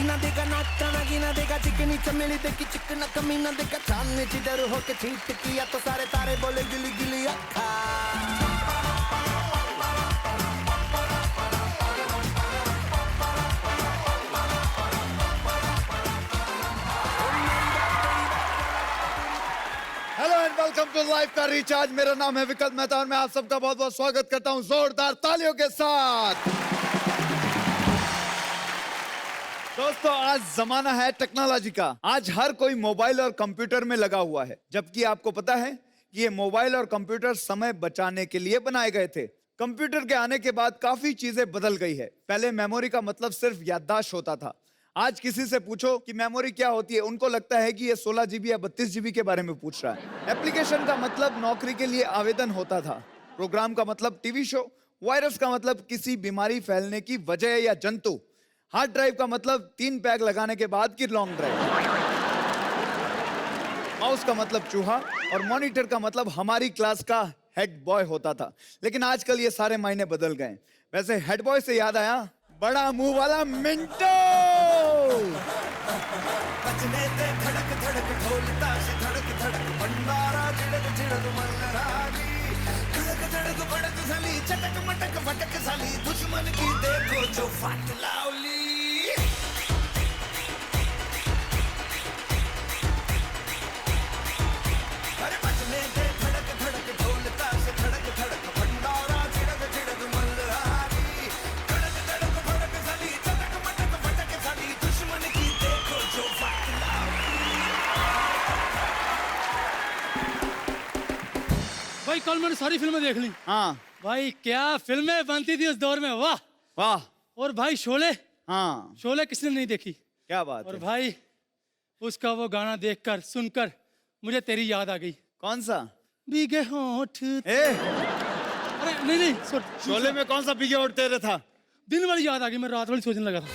ना देगा नाचा ना देगा चिकनी चमेली देखी चिकना कमीना देखा चांदनी चिदर होके छीट किया तो सारे तारे बोले गिली गिली अखा hello and welcome to life का रिचार्ज। मेरा नाम है विकल्प मेहता और मैं आप सबका बहुत बहुत स्वागत करता हूं जोरदार तालियों के साथ। दोस्तों, आज जमाना है टेक्नोलॉजी का। आज हर कोई मोबाइल और कंप्यूटर में लगा हुआ है, जबकि आपको पता है कि ये मोबाइल और कंप्यूटर समय बचाने के लिए बनाए गए थे। कंप्यूटर के आने के बाद काफी चीजें बदल गई है। पहले मेमोरी का मतलब सिर्फ याददाश्त होता था। आज किसी से पूछो कि मेमोरी क्या होती है, उनको लगता है कि ये 16 GB या 32 GB के बारे में पूछ रहा है। एप्लीकेशन का मतलब नौकरी के लिए आवेदन होता था। प्रोग्राम का मतलब टीवी शो। वायरस का मतलब किसी बीमारी फैलने की वजह या जंतु। हार्ड ड्राइव का मतलब 3 पैक लगाने के बाद की लॉन्ग ड्राइव। माउस का मतलब चूहा और मॉनिटर का मतलब हमारी क्लास का हेड बॉय होता था। लेकिन आजकल ये सारे मायने बदल गए। वैसे हेड बॉय से याद आया बड़ा मुंह वाला मिंटो। बजने दे धड़क धड़क ढोल ताश धड़क धड़क भंडारा झिड़क झिड़क मल्हारी धड़क धड़क भड़क साली चटक मटक फटक साली दुश्मन की देखो जो फाट लावली। अरे बजने दे धड़क धड़क ढोल ताश धड़क धड़क भंडारा झिड़क झिड़क मल्हारी धड़क धड़क भड़क साली चटक मटक फटक साली दुश्मन की देखो जो फाट लावली। भाई कल मैंने सारी फिल्में देख ली। हाँ भाई क्या फिल्में बनती थी उस दौर में, वाह वाह। और भाई शोले, हाँ शोले किसने नहीं देखी। क्या बात और है। भाई उसका वो गाना देखकर सुनकर मुझे तेरी याद आ गई। कौन सा? भीगे होठ। ए अरे नहीं नहीं शोले में कौन सा भीगे होठ तेरे था? दिन वाली याद आ गई, मैं रात वाली सोचने लगा था।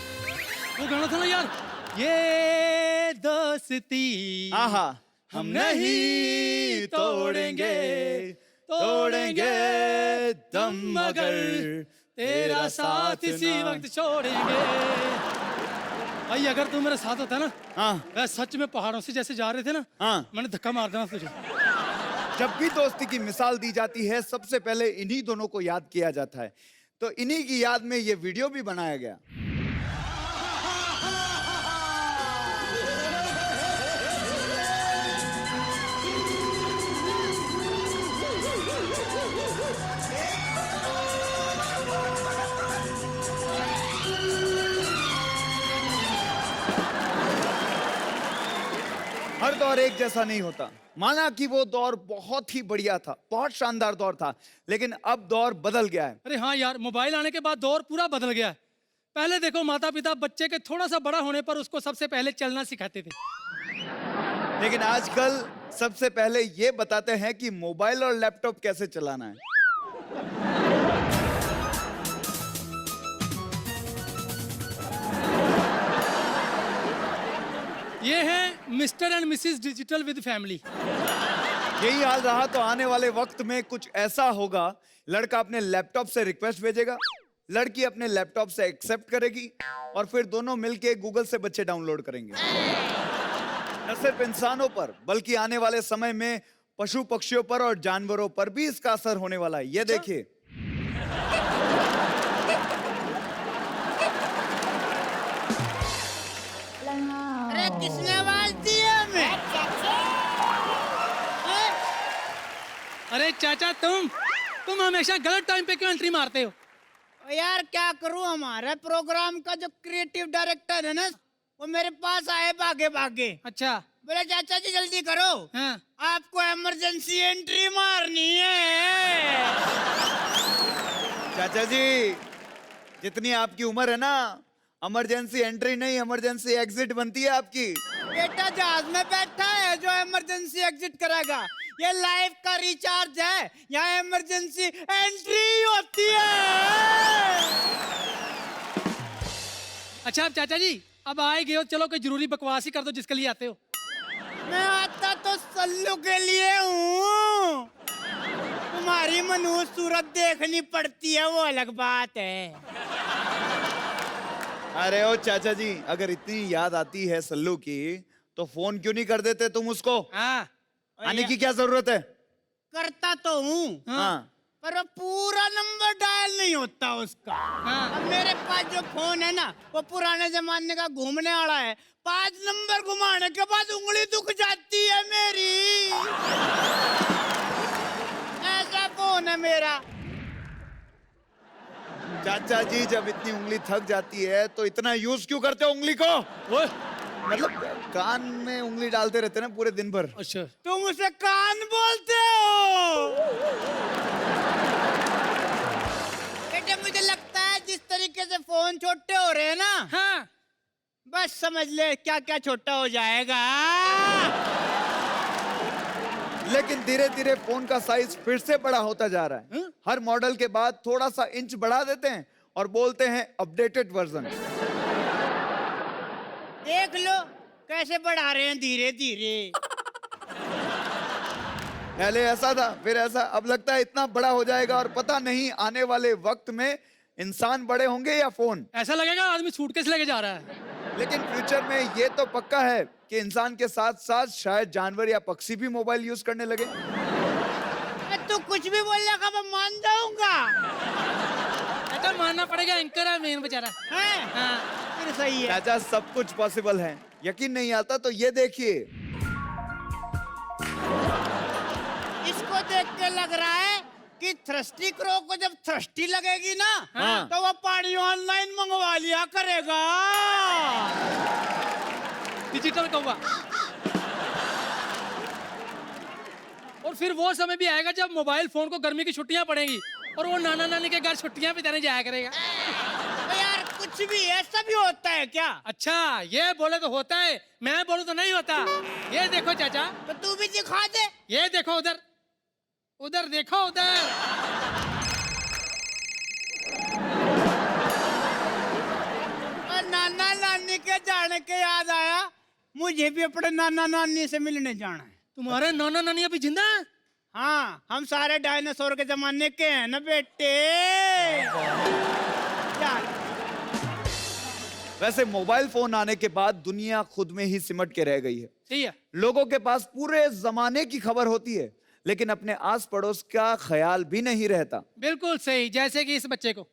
वो गाना था ना यार, ये दोस्ती आहा हम नहीं तोड़ेंगे, तोड़ेंगे दम मगर तेरा साथ इसी वक्त छोड़ेंगे। भाई अगर तू मेरे साथ होता ना, हाँ मैं सच में पहाड़ों से जैसे जा रहे थे ना, हाँ। मैंने धक्का मार देना तुझे। जब भी दोस्ती की मिसाल दी जाती है सबसे पहले इन्हीं दोनों को याद किया जाता है। तो इन्हीं की याद में ये वीडियो भी बनाया गया। हर दौर एक जैसा नहीं होता। माना कि वो दौर बहुत ही बढ़िया था, बहुत शानदार दौर था, लेकिन अब दौर बदल गया है। अरे हाँ यार, मोबाइल आने के बाद दौर पूरा बदल गया है। पहले देखो माता पिता बच्चे के थोड़ा सा बड़ा होने पर उसको सबसे पहले चलना सिखाते थे, लेकिन आजकल सबसे पहले ये बताते हैं कि मोबाइल और लैपटॉप कैसे चलाना है। ये है mister and Mrs digital with family. यही हाल रहा तो आने वाले वक्त में कुछ ऐसा होगा। लड़का अपने लैपटॉप से रिक्वेस्ट भेजेगा, लड़की अपने लैपटॉप से एक्सेप्ट करेगी और फिर दोनों मिलके गूगल से बच्चे डाउनलोड करेंगे। न सिर्फ इंसानों पर बल्कि आने वाले समय में पशु पक्षियों पर और जानवरों पर भी इसका असर होने वाला है। ये देखिए। अरे किसने आवाज दी है हमें? अरे चाचा तुम हमेशा गलत टाइम पे क्यों एंट्री मारते हो? ओ यार क्या करूं, हमारे प्रोग्राम का जो क्रिएटिव डायरेक्टर है ना, वो मेरे पास आए भागे भागे। अच्छा। बोले चाचा जी जल्दी करो, हाँ। आपको इमरजेंसी एंट्री मारनी है। चाचा जी, जितनी आपकी उम्र है ना, इमरजेंसी एंट्री नहीं इमरजेंसी एग्जिट बनती है आपकी। बेटा जहाज में बैठा है जो इमरजेंसी एग्जिट करेगा, ये लाइफ का रिचार्ज है, यहाँ इमरजेंसी एंट्री होती है। अच्छा अब चाचा जी अब आए गए हो, चलो कोई जरूरी बकवास ही कर दो जिसके लिए आते हो। मैं आता तो सल्लू के लिए हूँ, तुम्हारी मनहूस सूरत देखनी पड़ती है वो अलग बात है। अरे ओ चाचा जी, अगर इतनी याद आती है सल्लू की तो फोन क्यों नहीं कर देते तुम उसको? हाँ आने की क्या जरूरत है? करता तो हूँ, हाँ पर वो पूरा नंबर डायल नहीं होता उसका। हाँ। अब मेरे पास जो फोन है ना, वो पुराने जमाने का घूमने वाला है। 5 नंबर घुमाने के बाद उंगली दुख जाती है मेरी। ऐसा फोन है मेरा। चाचा जी, जब इतनी उंगली थक जाती है तो इतना यूज क्यों करते हो उंगली को? ओए, मतलब कान में उंगली डालते रहते ना पूरे दिन भर। अच्छा तुम उसे कान बोलते हो? बेटे मुझे लगता है जिस तरीके से फोन छोटे हो रहे हैं ना, हाँ बस समझ ले क्या क्या छोटा हो जाएगा। लेकिन धीरे धीरे फोन का साइज फिर से बड़ा होता जा रहा है। हर मॉडल के बाद थोड़ा सा इंच बढ़ा देते हैं और बोलते हैं अपडेटेड वर्जन। देख लो कैसे बढ़ा रहे हैं धीरे धीरे। पहले ऐसा था, फिर ऐसा, अब लगता है इतना बड़ा हो जाएगा और पता नहीं आने वाले वक्त में इंसान बड़े होंगे या फोन। ऐसा लगेगा आदमी सूटकेस लेके जा रहा है। लेकिन फ्यूचर में ये तो पक्का है कि इंसान के साथ साथ शायद जानवर या पक्षी भी मोबाइल यूज करने लगे। तू कुछ भी बोलेगा मैं मान जाऊंगा। ऐसा मानना पड़ेगा, एंकर है मेन बेचारा। हैं? हाँ फिर सही है। चाचा, सब कुछ पॉसिबल है। यकीन नहीं आता तो ये देखिए। इसको देख के लग रहा है कि थ्रस्टी क्रो को जब थ्रस्टी लगेगी ना, हाँ। तो वो पानी ऑनलाइन मंगवा लिया करेगा। डिजिटल कौवा। और फिर वो समय भी आएगा जब मोबाइल फोन को गर्मी की छुट्टियां पड़ेंगी और वो नाना नानी के घर छुट्टियां बिताने जाया करेगा। तो यार कुछ भी ऐसा भी होता है क्या? अच्छा, ये बोले तो होता है, मैं बोलूं तो नहीं होता। ये देखो चाचा, तो तू भी दिखा दे। ये देखो उधर, उधर देखो उधर। और नाना नानी के जाने के याद आया, मुझे भी अपने नाना नानी से मिलने जाना है। तुम्हारे नाना नानी अभी जिंदा है? हाँ, हम सारे डायनासोर के जमाने के हैं ना बेटे। चल। वैसे मोबाइल फोन आने के बाद दुनिया खुद में ही सिमट के रह गई है। सही है। लोगों के पास पूरे जमाने की खबर होती है, लेकिन अपने आस पड़ोस का ख्याल भी नहीं रहता। बिल्कुल सही, जैसे कि इस बच्चे को।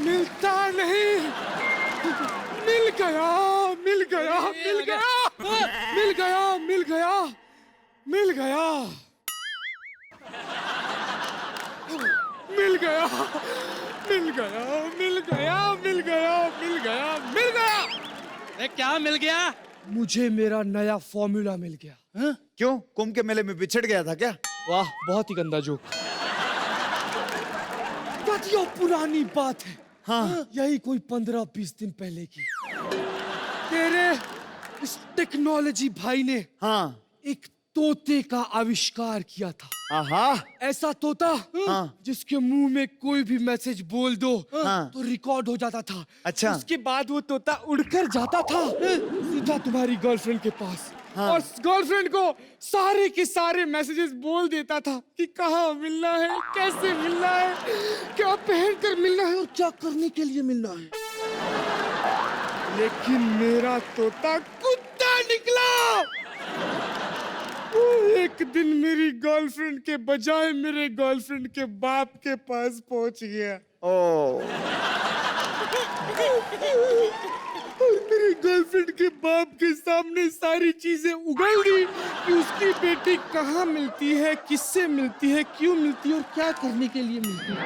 मिलता नहीं। मिल गया, मिल गया, मिल गया, मिल गया, मिल गया, मिल गया, मिल गया, मिल गया, मिल गया, मिल गया, मिल गया, मिल गया। अरे क्या मिल गया? मुझे मेरा नया फॉर्मूला मिल गया। हाँ? क्यों, कुंभ के मेले में बिछड़ गया था क्या? वाह, बहुत ही गंदा जोक। ये पुरानी बात है। हाँ। यही कोई 15-20 दिन पहले की। तेरे इस टेक्नोलॉजी भाई ने हाँ। एक तोते का आविष्कार किया था। आहा। ऐसा तोता हाँ। जिसके मुंह में कोई भी मैसेज बोल दो हाँ। तो रिकॉर्ड हो जाता था। अच्छा। उसके बाद वो तोता उड़कर जाता था सीधा तुम्हारी गर्लफ्रेंड के पास। हाँ। और गर्लफ्रेंड को सारे के सारे मैसेजेस बोल देता था कि कहाँ मिलना है, कैसे मिलना है, क्या पहन कर मिलना है और क्या करने के लिए मिलना है। लेकिन मेरा तोता कुत्ता निकला। वो एक दिन मेरी गर्लफ्रेंड के बजाय मेरे गर्लफ्रेंड के बाप के पास पहुंच गया। ओ। और मेरी गर्लफ्रेंड के बाप के सामने सारी चीजें उगल दी कि उसकी बेटी कहाँ मिलती है, किससे मिलती है, क्यों मिलती है और क्या करने के लिए मिलती है।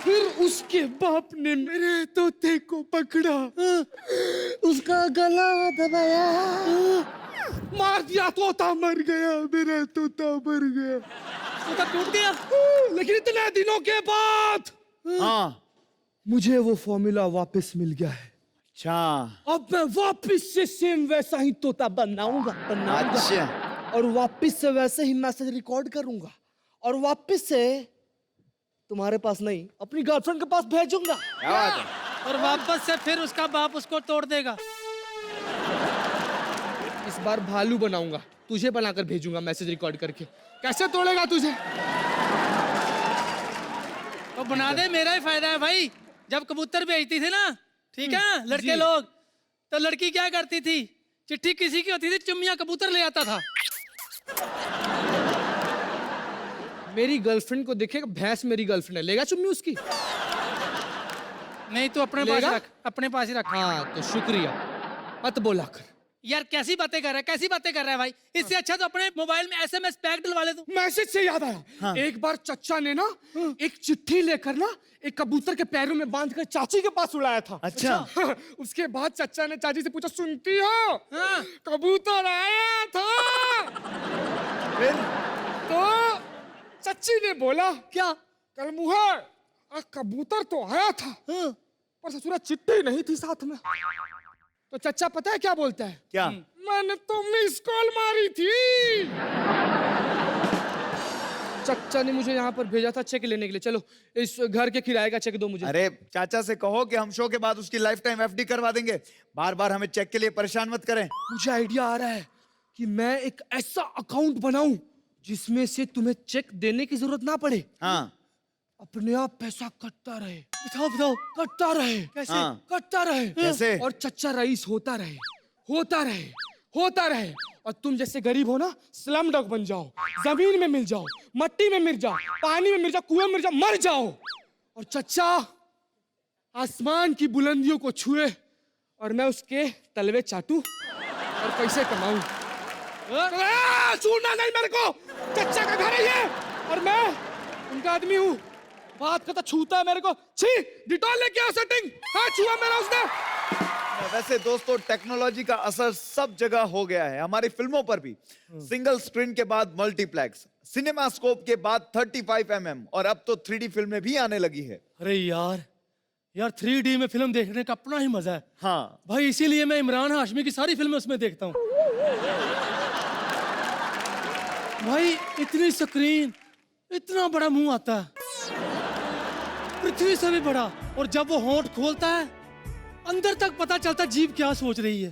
फिर उसके बाप ने मेरे तोते को पकड़ा, उसका गला दबाया, मार दिया, तोता मर गया, मेरा तोता मर गया। तोता टूट गया। लेकिन इतने दिनों के बाद हाँ। मुझे वो फॉर्मूला वापस मिल गया है। अच्छा। अब मैं वापस से सेम वैसा ही तोता बनाऊंगा। अच्छा। और वापस से वैसे ही मैसेज रिकॉर्ड करूंगा और वापस से तुम्हारे पास नहीं, अपनी गर्लफ्रेंड के पास भेजूंगा। क्या बात है? और वापस से फिर उसका बाप उसको तोड़ देगा। इस बार भालू बनाऊंगा, तुझे बनाकर भेजूंगा मैसेज रिकॉर्ड करके। कैसे तोड़ेगा तुझे? तो बना दे, मेरा ही फायदा है भाई। जब कबूतर भेजती थी ना, ठीक है, लड़के जी। लोग, तो लड़की क्या करती थी, चिट्ठी किसी की होती थी, चुम्मियां कबूतर ले आता था। मेरी गर्लफ्रेंड को देखेगा, भैंस मेरी गर्लफ्रेंड है, लेगा चुम्मी उसकी? नहीं तो अपने पास लेगा? रख, अपने पास ही रख। हाँ तो शुक्रिया, मत बोला कर। यार कैसी बातें कर रहा है, कैसी बातें कर रहा है भाई। इससे अच्छा तो अपने मोबाइल में SMS पैक डलवा ले तू। मैसेज से याद आया, हाँ। एक बार चच्चा ने ना एक चिट्ठी लेकर ना एक कबूतर के पैरों में बांधकर चाची के पास उड़ाया था। अच्छा। उसके बाद चच्चा ने चाची से पूछा, सुनती हो, हाँ। कबूतर आया था? फिर तो चच्ची ने बोला, क्या? कल मुहर कबूतर तो आया था, पर ससुरा चिट्ठी नहीं थी साथ में। तो चच्चा पता है क्या बोलता है? क्या? मैंने तो मिस कॉल मारी थी। चच्चा ने मुझे यहाँ पर भेजा था चेक लेने के लिए। चलो इस घर के किराए का चेक दो मुझे। अरे चाचा से कहो कि हम शो के बाद उसकी लाइफ टाइम FD करवा देंगे। बार बार हमें चेक के लिए परेशान मत करें। मुझे आइडिया आ रहा है कि मैं एक ऐसा अकाउंट बनाऊं जिसमें से तुम्हें चेक देने की जरूरत ना पड़े, हाँ अपने आप पैसा कटता रहे। बताओ बताओ कटता रहे। कैसे? हाँ। कटता रहे। कैसे? और चच्चा रईस होता रहे, होता रहे, होता रहे। और तुम जैसे गरीब हो ना, स्लम डॉग बन जाओ, जमीन में मिल जाओ, मट्टी में मिल जाओ, पानी में मिल जाओ, कुएं में मिल जाओ, मर जाओ। और चच्चा आसमान की बुलंदियों को छुए और मैं उसके तलवे चाटू और पैसे कमाऊं। छूना नहीं मेरे को, चच्चा का घर है ये और मैं उनका आदमी हूँ। बात करता छूता है मेरे को। छी, डिटॉल लेके आओ सेटिंग। हाँ छुआ मेरा उसने। वैसे दोस्तों टेक्नोलॉजी का असर सब जगह हो गया है, हमारी फिल्मों पर भी। सिंगल स्क्रीन के बाद मल्टीप्लेक्स, सिनेमा स्कोप के बाद 35mm और अब तो 3D फिल्में भी आने लगी है। अरे यार 3D में फिल्म देखने का अपना ही मजा है। हाँ भाई इसीलिए मैं इमरान हाशमी की सारी फिल्में उसमें देखता हूँ। भाई इतनी स्क्रीन, इतना बड़ा मुंह आता है, पृथ्वी से भी बड़ा, और जब वो होंठ खोलता है अंदर तक पता चलता जीभ क्या सोच रही है।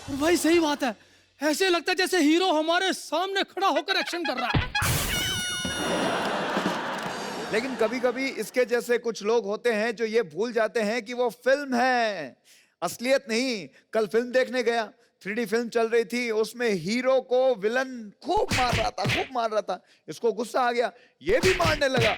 और भाई सही बात है, ऐसे लगता है जैसे हीरो हमारे सामने खड़ा होकर एक्शन कर रहा है। लेकिन कभी कभी इसके जैसे कुछ लोग होते हैं जो ये भूल जाते हैं कि वो फिल्म है, असलियत नहीं। कल फिल्म देखने गया, 3D फिल्म चल रही थी, उसमें हीरो को विलन खूब मार रहा था। इसको गुस्सा आ गया, ये भी मारने लगा।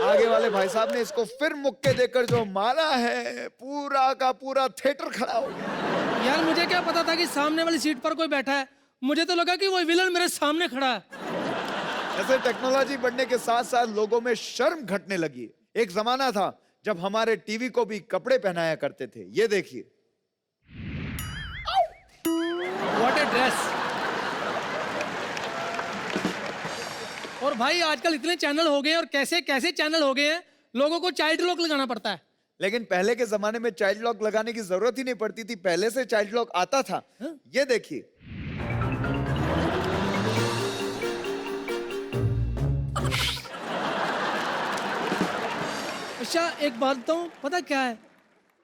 आगे वाले भाई साहब ने इसको फिर मुक्के देकर जो मारा है, पूरा का पूरा थिएटर खड़ा हो गया। यार मुझे क्या पता था कि सामने वाली सीट पर कोई बैठा है, मुझे तो लगा कि वो विलन मेरे सामने खड़ा है। ऐसे टेक्नोलॉजी बढ़ने के साथ साथ लोगों में शर्म घटने लगी। एक जमाना था जब हमारे टीवी को भी कपड़े पहनाया करते थे। ये देखिए, व्हाट ए ड्रेस। और भाई आजकल इतने चैनल हो गए हैं और कैसे कैसे चैनल हो गए हैं, लोगों को चाइल्ड लॉक लगाना पड़ता है। लेकिन पहले के जमाने में चाइल्ड लॉक लगाने की जरूरत ही नहीं पड़ती थी, पहले से चाइल्ड लॉक आता था। ये देखिए, अच्छा एक बात बताऊं, पता क्या है,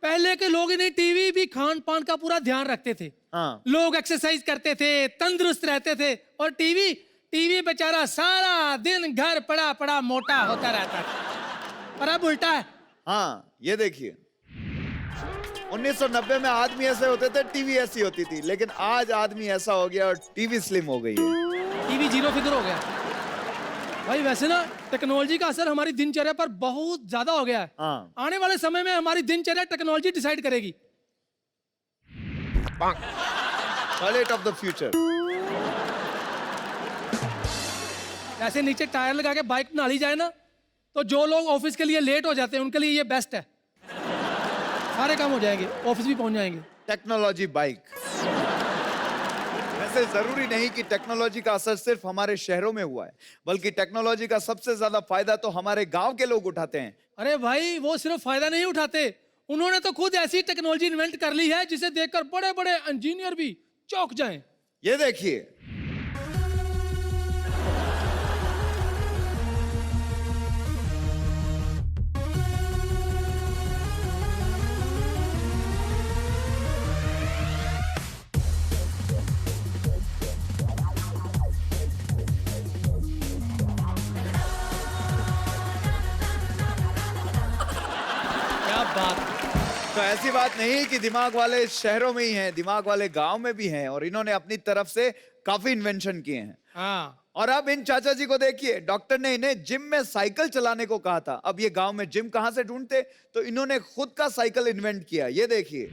पहले के लोग इन्हें टीवी भी खान पान का पूरा ध्यान रखते थे। हाँ। लोग एक्सरसाइज करते थे, तंदुरुस्त रहते थे, और टीवी बेचारा सारा दिन घर पड़ा पड़ा मोटा होता रहता था। पर अब उल्टा है। हाँ ये देखिए, 1990 में आदमी ऐसे होते थे, टीवी ऐसी होती थी, लेकिन आज आदमी ऐसा हो गया और टीवी स्लिम हो गई है। टीवी जीरो फिगर हो गया। भाई वैसे ना टेक्नोलॉजी का असर हमारी दिनचर्या पर बहुत ज्यादा हो गया है। हाँ। आने वाले समय में हमारी दिनचर्या टेक्नोलॉजी डिसाइड करेगी। Toilet of the future. ऐसे नीचे टायर लगा के बाइक बना ली जाए ना, तो जो लोग ऑफिस के लिए लेट हो जाते हैं उनके लिए ये बेस्ट है। सारे काम हो जाएंगे, ऑफिस भी पहुंच जाएंगे। Technology bike. वैसे जरूरी नहीं कि टेक्नोलॉजी का असर सिर्फ हमारे शहरों में हुआ है, बल्कि टेक्नोलॉजी का सबसे ज्यादा फायदा तो हमारे गांव के लोग उठाते हैं। अरे भाई वो सिर्फ फायदा नहीं उठाते, उन्होंने तो खुद ऐसी टेक्नोलॉजी इन्वेंट कर ली है जिसे देखकर बड़े बड़े इंजीनियर भी चौंक जाएं। ये देखिए, तो ऐसी बात नहीं है कि दिमाग वाले शहरों में ही हैं, दिमाग वाले गांव में भी हैं और इन्होंने अपनी तरफ से काफी इन्वेंशन किए हैं। हाँ। और अब इन चाचा जी को देखिए, डॉक्टर ने इन्हें जिम में साइकिल चलाने को कहा था। अब ये गांव में जिम कहां से ढूंढते, तो इन्होंने खुद का साइकिल इन्वेंट किया। ये देखिए।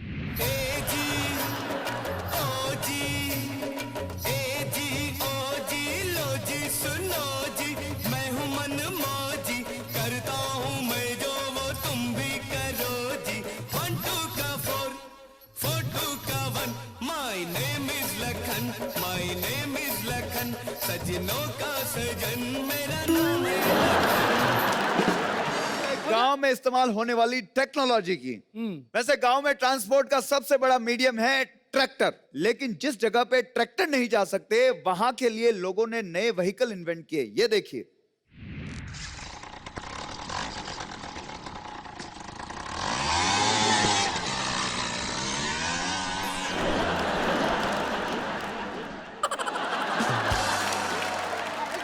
सजनों का सजन मेरा नाम है। गांव में इस्तेमाल होने वाली टेक्नोलॉजी की। वैसे गांव में ट्रांसपोर्ट का सबसे बड़ा मीडियम है ट्रैक्टर, लेकिन जिस जगह पे ट्रैक्टर नहीं जा सकते वहां के लिए लोगों ने नए व्हीकल इन्वेंट किए। ये देखिए।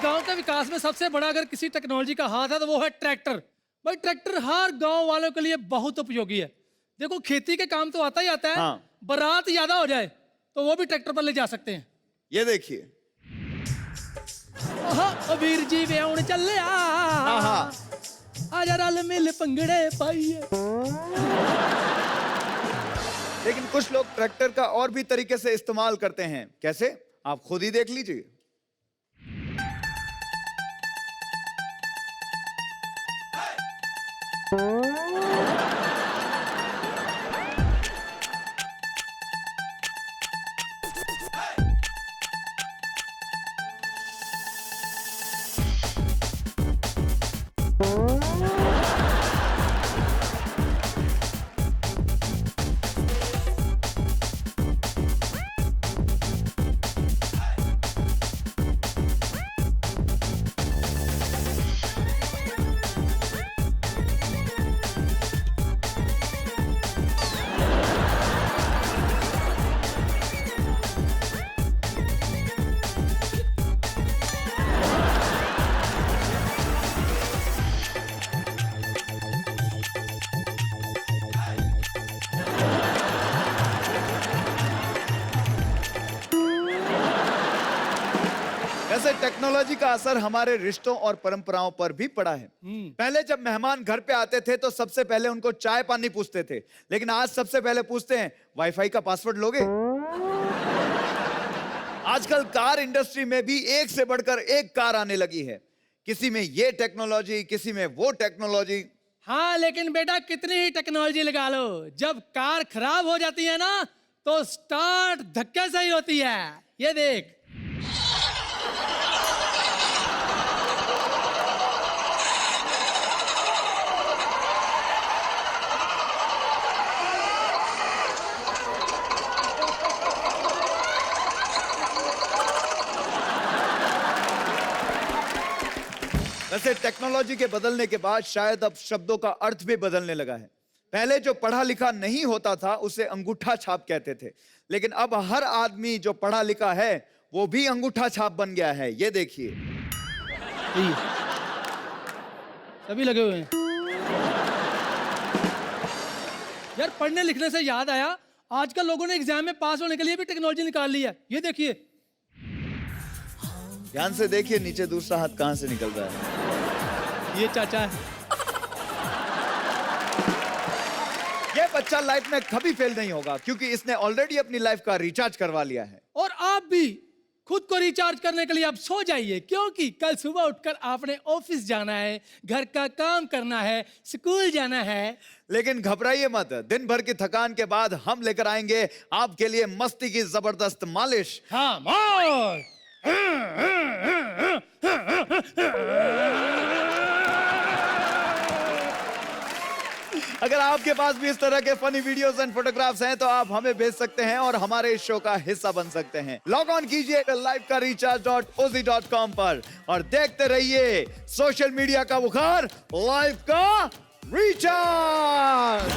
गांव के विकास में सबसे बड़ा अगर किसी टेक्नोलॉजी का हाथ है तो वो है ट्रैक्टर। भाई ट्रैक्टर हर गांव वालों के लिए बहुत उपयोगी है। देखो खेती के काम तो आता ही आता है। हाँ। बारात ज्यादा हो जाए तो वो भी ट्रैक्टर पर ले जा सकते हैं। ये देखिए। वीर जी व्याउन चले आजा रल मिल पंगड़े पाइए। लेकिन कुछ लोग ट्रैक्टर का और भी तरीके से इस्तेमाल करते हैं। कैसे, आप खुद ही देख लीजिए। वैसे टेक्नोलॉजी का असर हमारे रिश्तों और परंपराओं पर भी पड़ा है। पहले जब मेहमान घर पे आते थे तो सबसे पहले उनको चाय पानी पूछते थे, लेकिन आज सबसे पहले पूछते हैं वाईफाई का पासवर्ड लोगे। आजकल कार इंडस्ट्री में भी एक से बढ़कर एक कार आने लगी है। किसी में ये टेक्नोलॉजी, किसी में वो टेक्नोलॉजी। हाँ, लेकिन बेटा कितनी ही टेक्नोलॉजी लगा लो, जब कार खराब हो जाती है ना तो स्टार्ट धक्के से ही होती है। ये देख। वैसे टेक्नोलॉजी के बदलने के बाद शायद अब शब्दों का अर्थ भी बदलने लगा है। पहले जो पढ़ा लिखा नहीं होता था उसे अंगूठा छाप कहते थे, लेकिन अब हर आदमी जो पढ़ा लिखा है वो भी अंगूठा छाप बन गया है। ये देखिए। सभी लगे हुए हैं। यार पढ़ने लिखने से याद आया, आजकल लोगों ने एग्जाम में पास होने के लिए भी टेक्नोलॉजी निकाल ली है। ये देखिए। ध्यान से देखिए नीचे दूसरा हाथ कहां से निकल रहा है। ये चाचा है। ये बच्चा लाइफ में कभी फेल नहीं होगा क्योंकि इसने ऑलरेडी अपनी लाइफ का रिचार्ज करवा लिया है। और आप भी खुद को रिचार्ज करने के लिए आप सो जाइए, क्योंकि कल सुबह उठकर आपने ऑफिस जाना है, घर का काम करना है, स्कूल जाना है। लेकिन घबराइए मत, दिन भर की थकान के बाद हम लेकर आएंगे आपके लिए मस्ती की जबरदस्त मालिश। हाँ मार। अगर आपके पास भी इस तरह के फनी वीडियोस एंड फोटोग्राफ्स हैं तो आप हमें भेज सकते हैं और हमारे इस शो का हिस्सा बन सकते हैं। लॉग ऑन कीजिए लाइव का recharge.oz.com पर और देखते रहिए सोशल मीडिया का बुखार, लाइव का रिचार्ज।